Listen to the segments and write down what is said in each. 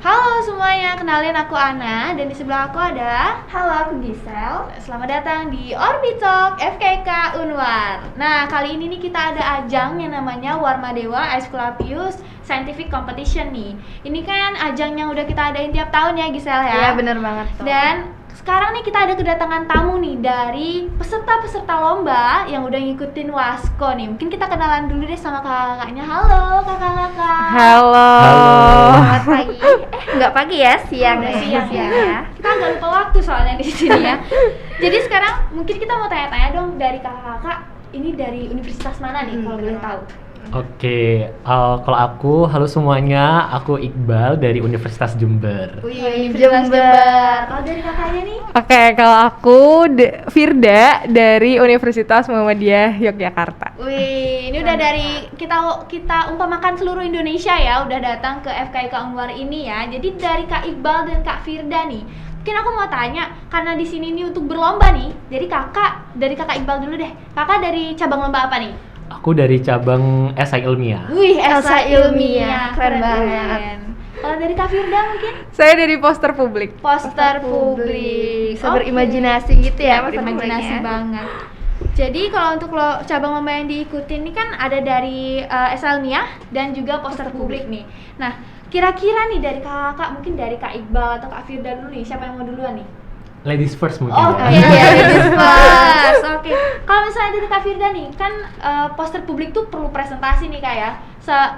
Halo semuanya, kenalin aku Ana dan di sebelah aku ada. Halo, aku Gisel. Selamat datang di Orbitalk FKK Unwar. Nah, kali ini nih kita ada ajang yang namanya Warmadewa Aesculapius Scientific Competition nih. Ini kan ajang yang udah kita adain tiap tahun ya Gisel ya. Iya, bener banget tuh. Dan sekarang nih kita ada kedatangan tamu nih dari peserta-peserta lomba yang udah ngikutin Wasko nih. Mungkin kita kenalan dulu deh sama kakak-kakaknya. Halo kakak-kakak. Halo. Selamat pagi. Nggak pagi ya, siang Udah nih. siang ya. Kita agak lupa waktu soalnya di sini ya. Jadi sekarang mungkin kita mau tanya-tanya dong dari kakak-kakak, ini dari universitas mana nih kalau boleh tahu? Oke, kalau aku, halo semuanya, aku Iqbal dari Universitas Jember. Universitas Jember. Kalau dari kakaknya nih? Oke, kalau aku Firda dari Universitas Muhammadiyah Yogyakarta. Wih, ini udah dari kita umpamakan seluruh Indonesia ya, udah datang ke FKIK Unwar ini ya. Jadi dari Kak Iqbal dan Kak Firda nih. Mungkin aku mau tanya, karena di sini nih untuk berlomba nih. Dari Kakak Iqbal dulu deh. Kakak dari cabang lomba apa nih? Aku dari cabang esai ilmiah. Wih, Elsa esai ilmiah. Keren banget. Kalau dari Kak Firda mungkin? Saya dari poster publik. Poster publik. Bisa Oke. berimajinasi gitu ya, poster berimajinasi publiknya. banget. Jadi kalau untuk cabang lomba yang diikuti ini kan ada dari esai ilmiah dan juga poster publik nih. Nah, kira-kira nih dari kakak, mungkin dari Kak Iqbal atau Kak Firda dulu nih, siapa yang mau duluan nih? Ladies first mungkin Oke, ya. ladies first. Oke. Kalau misalnya dari Kak Firda nih, kan poster publik tuh perlu presentasi nih Kak ya.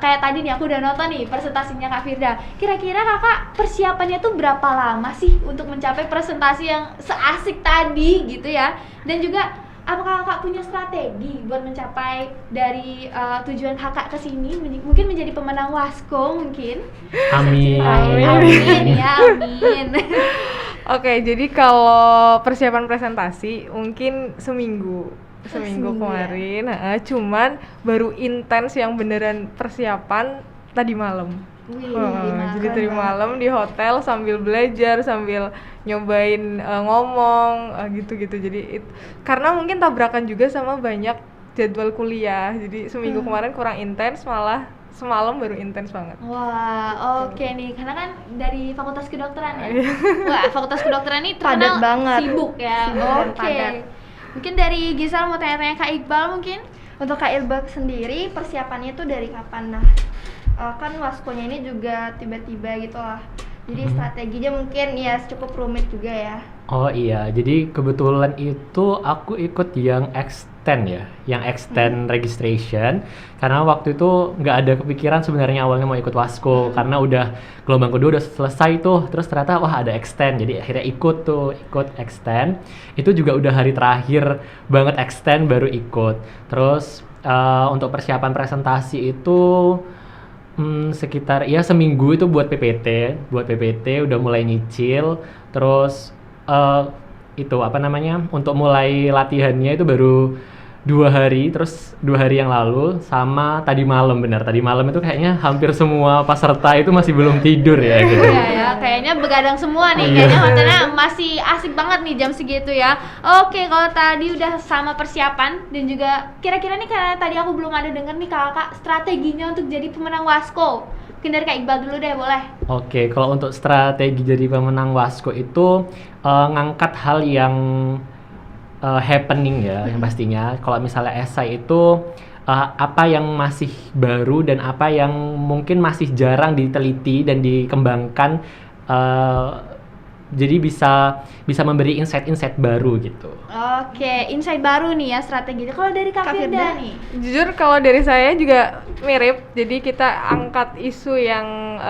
Kayak tadi nih aku udah nonton nih presentasinya Kak Firda. Kira-kira Kakak persiapannya tuh berapa lama sih untuk mencapai presentasi yang seasik tadi gitu ya? Dan juga apakah Kakak punya strategi buat mencapai dari tujuan Kakak ke sini mungkin menjadi pemenang Wasko mungkin? Amin. Amin ya, amin. Oke, jadi kalau persiapan presentasi mungkin seminggu Seminggu kemarin, cuman baru intens yang beneran persiapan tadi malam. Wih, Jadi tadi malam di hotel sambil belajar, sambil nyobain ngomong gitu-gitu. Jadi karena mungkin tabrakan juga sama banyak jadwal kuliah. Jadi seminggu kemarin kurang intens, malah semalam baru intens banget. Wah, oke nih, karena kan dari Fakultas Kedokteran ya. Wah, Fakultas Kedokteran ini terkenal Padat banget. sibuk ya. Sibuk dan Oke. padat. Mungkin dari Gisel mau tanya-tanya Kak Iqbal mungkin? Untuk Kak Iqbal sendiri, persiapannya tuh dari kapan? Nah, kan Waskonya ini juga tiba-tiba gitu lah. Jadi strateginya mungkin ya cukup rumit juga ya. Oh iya, jadi kebetulan itu aku ikut yang extend ya, yang extend registration. Karena waktu itu nggak ada kepikiran sebenarnya awalnya mau ikut Wasko, karena udah gelombang kedua udah selesai tuh. Terus ternyata wah ada extend, jadi akhirnya ikut extend. Itu juga udah hari terakhir banget extend baru ikut. Terus untuk persiapan presentasi itu sekitar ya seminggu itu buat PPT udah mulai nyicil. Terus itu apa namanya, untuk mulai latihannya itu baru 2 hari, terus 2 hari yang lalu sama tadi malam. Tadi malam itu kayaknya hampir semua peserta itu masih belum tidur ya gitu. Iya ya, kayaknya begadang semua nih, kayaknya makanya masih asik banget nih jam segitu ya. Oke, kalau tadi udah sama persiapan dan juga kira-kira nih karena tadi aku belum ada denger nih kakak strateginya untuk jadi pemenang Wasko. Mungkin dari Kak Iqbal dulu deh, boleh? Oke, kalau untuk strategi jadi pemenang Wasko itu ngangkat hal yang happening ya, yang pastinya. Kalau misalnya esai itu apa yang masih baru dan apa yang mungkin masih jarang diteliti dan dikembangkan, jadi bisa memberi insight baru gitu. Oke, insight baru nih ya strateginya. Kalau dari Kak Kak Firda Firda nih? Jujur kalau dari saya juga mirip. Jadi kita angkat isu yang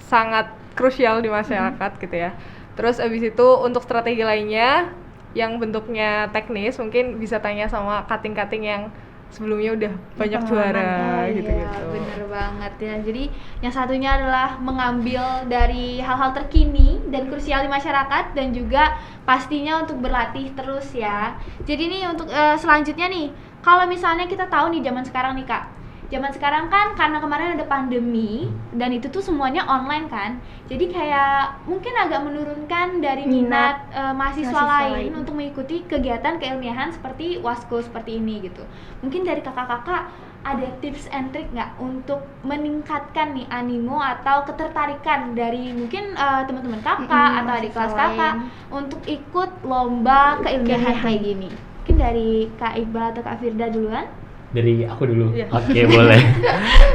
sangat krusial di masyarakat gitu ya. Terus abis itu untuk strategi lainnya yang bentuknya teknis mungkin bisa tanya sama cutting-cutting yang sebelumnya udah banyak juara gitu-gitu. Iya, bener banget ya. Jadi yang satunya adalah mengambil dari hal-hal terkini dan krusial di masyarakat dan juga pastinya untuk berlatih terus ya. Jadi nih untuk selanjutnya nih, kalau misalnya kita tahu nih zaman sekarang nih Kak, zaman sekarang kan karena kemarin ada pandemi dan itu tuh semuanya online kan, jadi kayak mungkin agak menurunkan dari minat mahasiswa lain untuk mengikuti kegiatan keilmiahan seperti Wasko seperti ini gitu. Mungkin dari kakak-kakak ada tips and trick nggak untuk meningkatkan nih animo atau ketertarikan dari mungkin teman-teman kakak atau adik kelas kakak untuk ikut lomba keilmiahan kayak gini? Mungkin dari Kak Iqbal atau Kak Firda duluan? Dari aku dulu. Oke, boleh.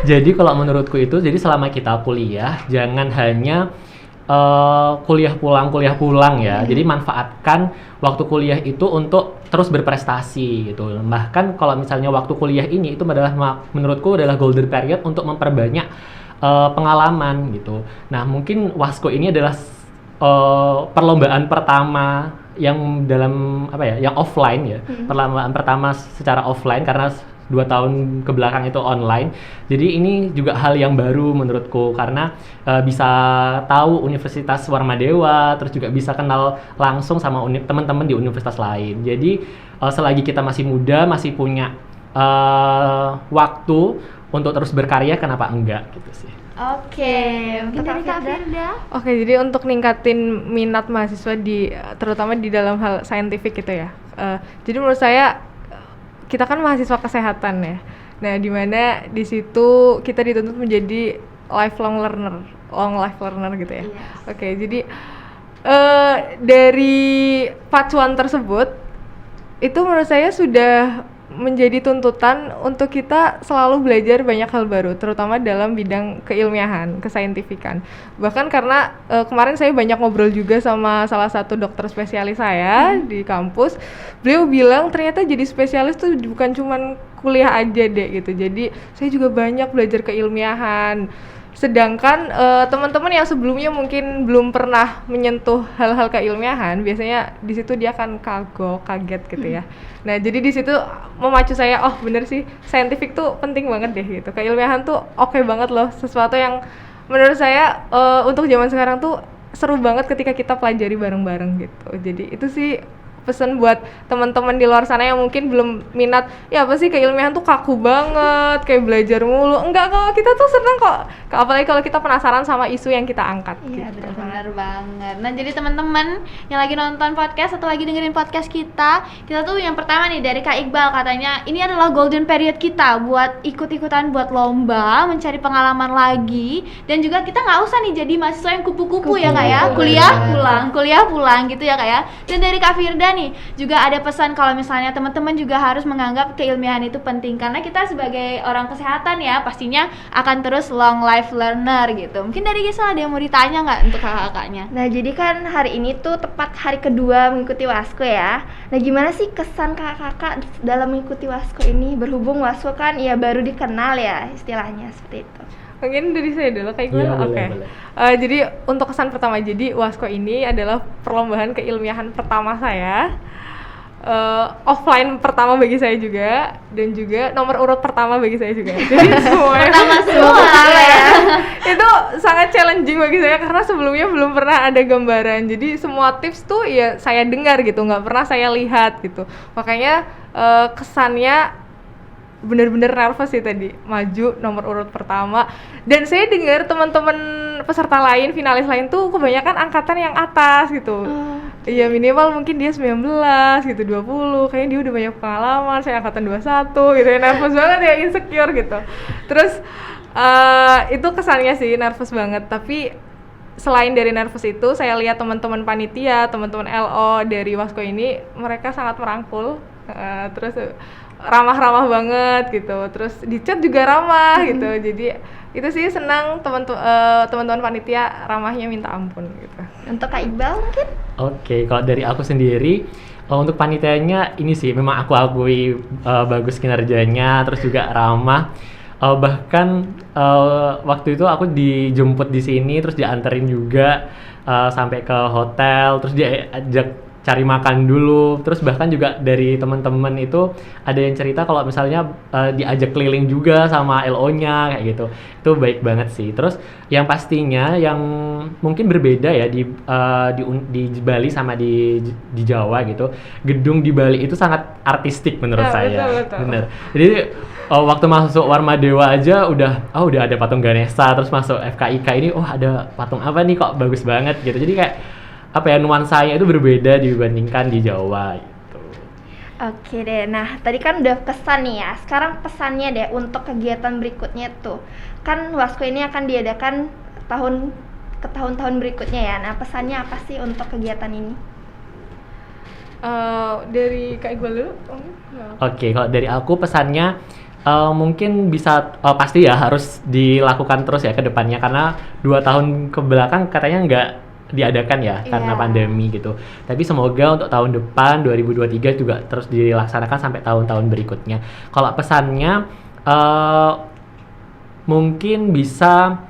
Jadi kalau menurutku itu, jadi selama kita kuliah jangan hanya kuliah pulang ya. Jadi manfaatkan waktu kuliah itu untuk terus berprestasi gitu. Bahkan kalau misalnya waktu kuliah ini itu adalah menurutku adalah golden period untuk memperbanyak pengalaman gitu. Nah, mungkin Wasko ini adalah perlombaan pertama yang dalam yang offline ya. Perlombaan pertama secara offline karena 2 tahun ke belakang itu online. Jadi ini juga hal yang baru menurutku karena bisa tahu Universitas Warmadewa, terus juga bisa kenal langsung sama teman-teman di universitas lain. Jadi selagi kita masih muda, masih punya waktu untuk terus berkarya, kenapa enggak gitu sih. Oke, mungkin dari Kak Firda. Oke, jadi untuk ningkatin minat mahasiswa terutama di dalam hal saintifik gitu ya. Jadi menurut saya kita kan mahasiswa kesehatan ya. Nah, di mana di situ kita dituntut menjadi long life learner gitu ya. Yes. Oke, jadi dari pacuan tersebut itu menurut saya sudah menjadi tuntutan untuk kita selalu belajar banyak hal baru, terutama dalam bidang keilmiahan, kesaintifikan. Bahkan karena kemarin saya banyak ngobrol juga sama salah satu dokter spesialis saya di kampus, beliau bilang ternyata jadi spesialis tuh bukan cuman kuliah aja deh gitu. Jadi saya juga banyak belajar keilmiahan. Sedangkan teman-teman yang sebelumnya mungkin belum pernah menyentuh hal-hal keilmiahan, biasanya di situ dia akan kaget gitu ya. Nah, jadi di situ memacu saya, oh bener sih, saintifik tuh penting banget deh gitu. Keilmiahan tuh oke banget loh, sesuatu yang menurut saya untuk zaman sekarang tuh seru banget ketika kita pelajari bareng-bareng gitu. Jadi itu sih pesan buat teman-teman di luar sana yang mungkin belum minat, ya apa sih keilmiahan tuh kaku banget, kayak belajar mulu. Enggak kok, kita tuh seneng kok. Apalagi kalau kita penasaran sama isu yang kita angkat. Iya, gitu. benar banget. Nah, jadi teman-teman yang lagi nonton podcast atau lagi dengerin podcast kita tuh yang pertama nih dari Kak Iqbal katanya, ini adalah golden period kita buat ikut-ikutan buat lomba, mencari pengalaman lagi, dan juga kita nggak usah nih jadi mahasiswa yang kupu-kupu ya Kak ya, kuliah pulang gitu ya Kak ya. Dan dari Kak Firda nih juga ada pesan kalau misalnya teman-teman juga harus menganggap keilmiahan itu penting karena kita sebagai orang kesehatan ya pastinya akan terus long life learner gitu. Mungkin dari Gisel ada yang mau ditanya nggak untuk kakak-kakaknya? Nah, jadi kan hari ini tuh tepat hari kedua mengikuti Wasko ya. Nah, gimana sih kesan kakak-kakak dalam mengikuti Wasko ini? Berhubung Wasko kan ya baru dikenal ya istilahnya seperti itu. Mungkin dari saya dulu kayak gue. Iya, Oke. Jadi untuk kesan pertama, jadi Wasko ini adalah perlombaan keilmiahan pertama saya, offline pertama bagi saya juga, dan juga nomor urut pertama bagi saya juga. Jadi Pertama semua ya. itu sangat challenging bagi saya karena sebelumnya belum pernah ada gambaran. Jadi semua tips tuh ya saya dengar gitu, nggak pernah saya lihat gitu. Makanya kesannya bener-bener nervous sih tadi maju nomor urut pertama, dan saya dengar teman-teman peserta lain, finalis lain tuh kebanyakan angkatan yang atas gitu. Iya, minimal mungkin dia 19 gitu, 20, kayaknya dia udah banyak pengalaman, saya angkatan 21 gitu ya, nervous banget ya, insecure gitu. Terus itu kesannya sih nervous banget, tapi selain dari nervous itu, saya lihat teman-teman panitia, teman-teman LO dari Wasko ini, mereka sangat merangkul, terus ramah-ramah banget gitu, terus di chat juga ramah gitu. Jadi itu sih senang teman-teman panitia ramahnya minta ampun gitu. Untuk Kak Iqbal mungkin? Oke, kalau dari aku sendiri untuk panitianya ini sih memang aku akui bagus kinerjanya, terus juga ramah. Bahkan waktu itu aku dijemput di sini, terus dianterin juga sampai ke hotel, terus diajak cari makan dulu. Terus bahkan juga dari teman-teman itu ada yang cerita kalau misalnya diajak keliling juga sama LO-nya kayak gitu. Itu baik banget sih. Terus yang pastinya yang mungkin berbeda ya di Bali sama di Jawa gitu. Gedung di Bali itu sangat artistik menurut saya. Betul. Bener. Jadi waktu masuk Warma Dewa aja udah ada patung Ganesha, terus masuk FKIK ini ada patung apa nih kok bagus banget gitu. Jadi kayak apa ya, nuansanya itu berbeda dibandingkan di Jawa gitu. Oke deh, nah tadi kan udah kesan nih ya, sekarang pesannya deh untuk kegiatan berikutnya tuh. Kan Wasko ini akan diadakan ke tahun-tahun berikutnya ya, nah pesannya apa sih untuk kegiatan ini? Dari Kak Iqbal dulu. Oke, kalau dari aku pesannya mungkin bisa pasti ya harus dilakukan terus ya ke depannya, karena 2 tahun ke belakang katanya nggak diadakan ya karena pandemi gitu. Tapi semoga untuk tahun depan 2023 juga terus dilaksanakan sampai tahun-tahun berikutnya. Kalau pesannya mungkin bisa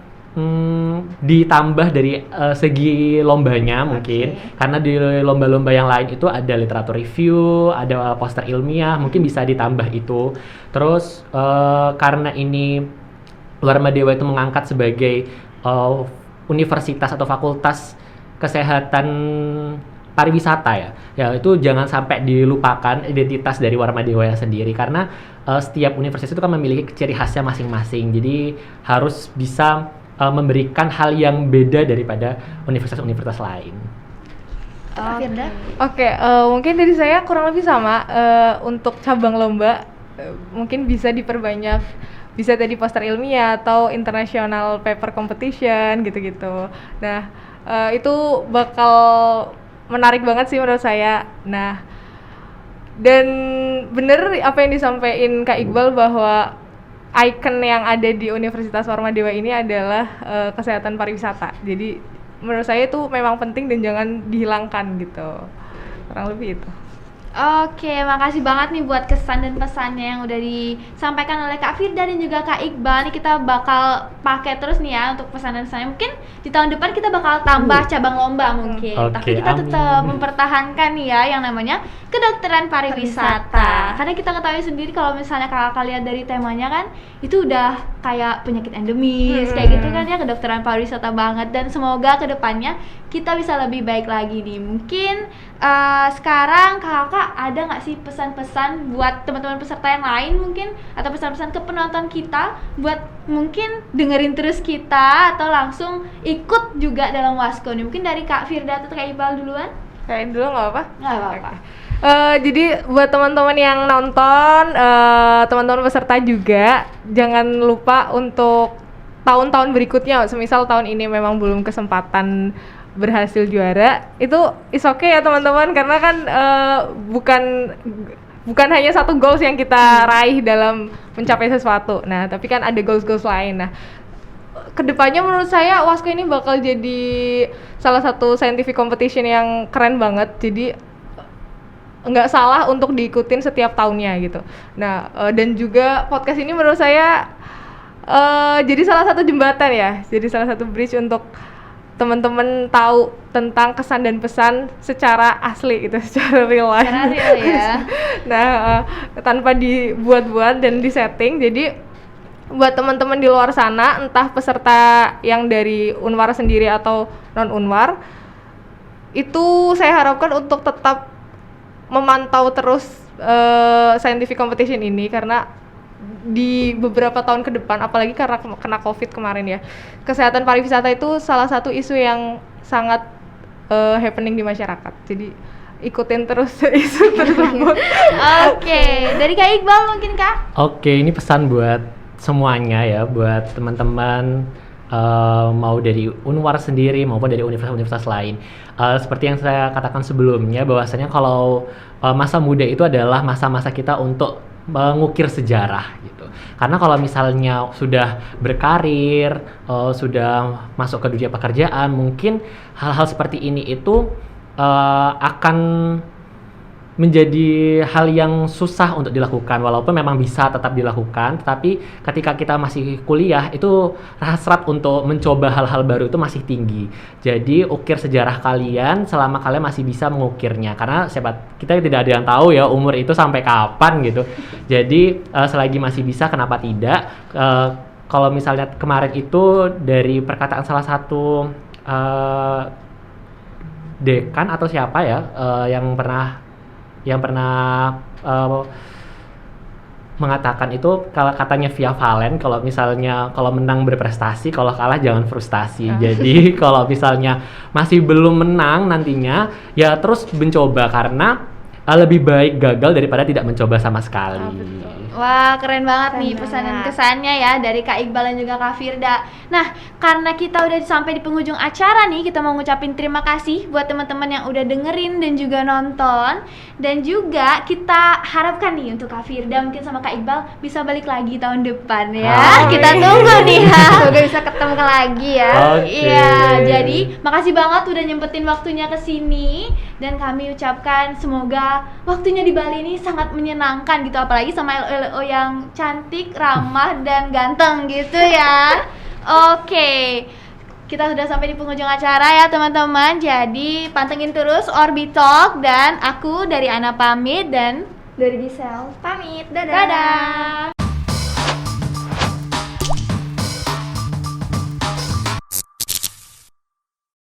ditambah dari segi lombanya mungkin, karena di lomba-lomba yang lain itu ada literatur review, ada poster ilmiah, mungkin bisa ditambah itu. Terus karena ini Warma Dewa itu mengangkat sebagai universitas atau fakultas kesehatan pariwisata ya itu jangan sampai dilupakan identitas dari Warma Dewa sendiri, karena setiap universitas itu kan memiliki ciri khasnya masing-masing, jadi harus bisa memberikan hal yang beda daripada universitas-universitas lain. Firda? Oke, mungkin dari saya kurang lebih sama. Untuk cabang lomba mungkin bisa diperbanyak, bisa tadi poster ilmiah atau international paper competition gitu-gitu. Nah, itu bakal menarik banget sih menurut saya. Nah, dan bener apa yang disampaikan Kak Iqbal bahwa ikon yang ada di Universitas Warma Dewa ini adalah kesehatan pariwisata. Jadi menurut saya itu memang penting dan jangan dihilangkan gitu. Kurang lebih itu. Oke, makasih banget nih buat kesan dan pesannya yang udah disampaikan oleh Kak Firda dan juga Kak Iqbal. Nih kita bakal pakai terus nih ya untuk pesan dan pesannya. Mungkin di tahun depan kita bakal tambah cabang lomba mungkin. Tapi kita tetap mempertahankan nih ya yang namanya kedokteran pariwisata. Karena kita ketahui sendiri kalau misalnya kakak lihat dari temanya kan itu udah kayak penyakit endemis kayak gitu kan ya, kedokteran pariwisata banget. Dan semoga kedepannya kita bisa lebih baik lagi nih. Mungkin sekarang kakak ada nggak sih pesan-pesan buat teman-teman peserta yang lain mungkin, atau pesan-pesan ke penonton kita buat mungkin dengerin terus kita atau langsung ikut juga dalam Wasko nih? Mungkin dari Kak Firda atau Kak Iqbal duluan? Kayak dulu nggak apa? Nggak apa-apa. Jadi buat teman-teman yang nonton, teman-teman peserta juga jangan lupa untuk tahun-tahun berikutnya, semisal tahun ini memang belum kesempatan berhasil juara, itu is okay ya teman-teman, karena kan bukan hanya satu goals yang kita raih dalam mencapai sesuatu. Nah, tapi kan ada goals-goals lain. Nah, kedepannya menurut saya Wasko ini bakal jadi salah satu scientific competition yang keren banget. Jadi nggak salah untuk diikutin setiap tahunnya gitu. Nah, dan juga podcast ini menurut saya jadi salah satu jembatan ya, jadi salah satu bridge untuk teman-teman tahu tentang kesan dan pesan secara asli gitu, secara real life. Secara real ya. Nah, tanpa dibuat-buat dan disetting. Jadi buat teman-teman di luar sana, entah peserta yang dari Unwar sendiri atau non Unwar, itu saya harapkan untuk tetap memantau terus scientific competition ini, karena di beberapa tahun ke depan, apalagi karena kena COVID kemarin ya, kesehatan pariwisata itu salah satu isu yang sangat happening di masyarakat. Jadi ikutin terus isu tersebut. Oke, dari Kak Iqbal mungkin Kak? Oke, ini pesan buat semuanya ya, buat teman-teman mau dari Unwar sendiri maupun dari universitas-universitas lain. Seperti yang saya katakan sebelumnya, bahwasanya kalau masa muda itu adalah masa-masa kita untuk mengukir sejarah gitu. Karena kalau misalnya sudah berkarir, sudah masuk ke dunia pekerjaan, mungkin hal-hal seperti ini itu akan menjadi hal yang susah untuk dilakukan, walaupun memang bisa tetap dilakukan, tetapi ketika kita masih kuliah itu hasrat untuk mencoba hal-hal baru itu masih tinggi. Jadi ukir sejarah kalian selama kalian masih bisa mengukirnya, karena kita tidak ada yang tahu ya umur itu sampai kapan gitu. Jadi selagi masih bisa, kenapa tidak? Kalau misalnya kemarin itu dari perkataan salah satu dekan atau siapa ya yang pernah mengatakan itu, kalau katanya Via Valen, kalau misalnya kalau menang berprestasi, kalau kalah jangan frustasi. Jadi kalau misalnya masih belum menang nantinya ya terus mencoba, karena lebih baik gagal daripada tidak mencoba sama sekali. Wah, keren banget Keren nih banget. pesan dan kesannya ya dari Kak Iqbal dan juga Kak Firda. Nah, karena kita udah sampai di penghujung acara nih, kita mau ngucapin terima kasih buat teman-teman yang udah dengerin dan juga nonton. Dan juga kita harapkan nih untuk Kak Firda mungkin sama Kak Iqbal bisa balik lagi tahun depan ya. Amin. Kita tunggu nih ya. Semoga bisa ketemu lagi ya. Oke. Iya, jadi makasih banget udah nyempetin waktunya ke sini, dan kami ucapkan semoga waktunya di Bali ini sangat menyenangkan gitu, apalagi sama LLO yang cantik, ramah dan ganteng gitu ya. Oke. Kita sudah sampai di penghujung acara ya teman-teman. Jadi pantengin terus Orbitalk, dan aku dari Ana pamit dan Dari Gisel pamit. Dadah. dadah.